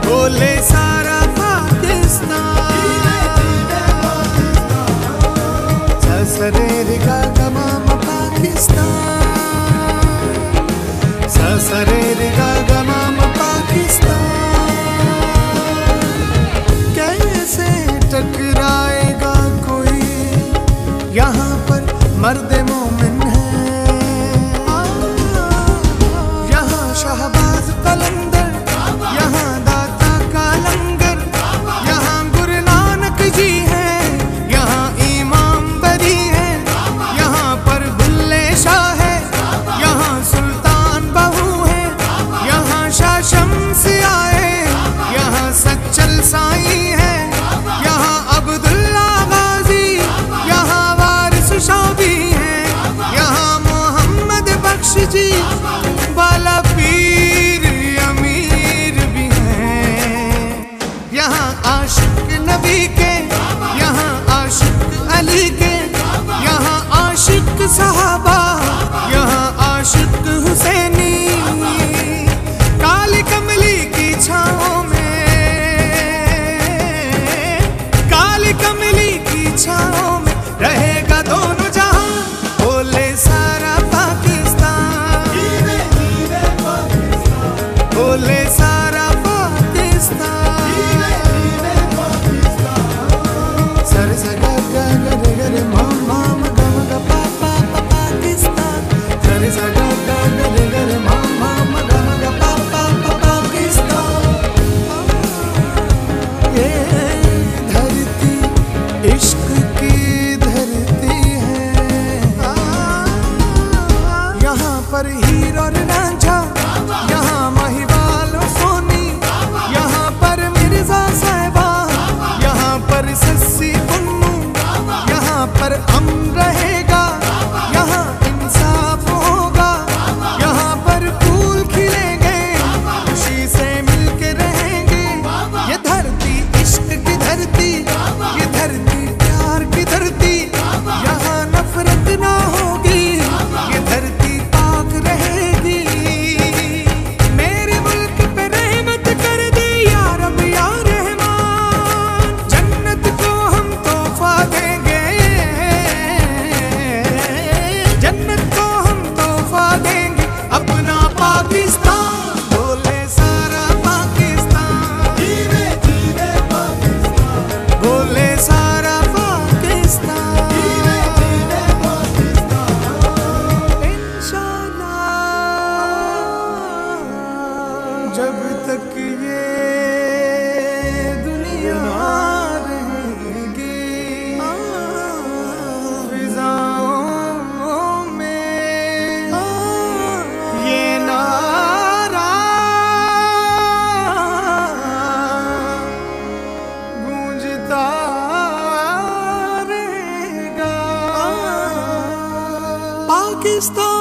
बोले सारा पाकिस्तान। ससरे रिगा गमाम पाकिस्तान, ससरे रिगा गमाम पाकिस्तान। कैसे टकराएगा कोई, यहाँ पर मर्द मोमिन है। यहाँ शहबाज कलंदर, यहाँ दाता का लंगर, यहाँ गुरु नानक जी हैं, यहाँ इमाम बरी है, यहाँ पर बुल्ले शाह है, यहाँ सुल्तान बहू है, यहाँ शाह शम्स आए, यहाँ सच्चल साई है, यहाँ अब्दुल्ला गाजी, यहाँ वारिस शाह भी है, यहाँ मोहम्मद बख्श जी वाला पीर अमीर भी हैं। यहाँ आशिक नबी के, यहाँ आशिक अली के, यहाँ आशिक सहाबा, यहाँ आशिक हुसैनी। काली कमली की छाँव में, काली कमली की छाँव में रहेगा दोनों जहां। बोले सारा पाकिस्तान, बोले सारा पाकिस्तान। सर सगा गा गा गा रे माम माम गा गा पा पा पा पाकिस्तान। सर सगा गा गा गा रे माम माम गा गा पा पा पा पाकिस्तान। ये धरती इश्क की धरती है, यहाँ पर हीर और रांझा, यहाँ महिवाल और सोनी, यहाँ पर मिर्जा साहिबा, यहाँ पर सस्सी पुन्नू, यहाँ पर अमन रहेगा, यहाँ इंसाफ होगा, यहाँ पर फूल खिलेंगे, खुशी से मिलके रहेंगे। ये धरती इश्क की धरती, ये धरती प्यार की धरती, यहाँ नफरत ना होगी, ये धरती पाक रहेगी। मेरे मुल्क पे रहमत कर दे या रब या रहमान, जन्नत को हम तोहफा देंगे, जन्नत को हम तोहफा देंगे अपना पाकिस्तान। बोले सारा पाकिस्तान, बोले सारा पाकिस्तान। इंशाअल्लाह जब तक ये दुनिया रहेगी, फिजाओं में ये नारा गूंजता रहेगा। पाकिस्तान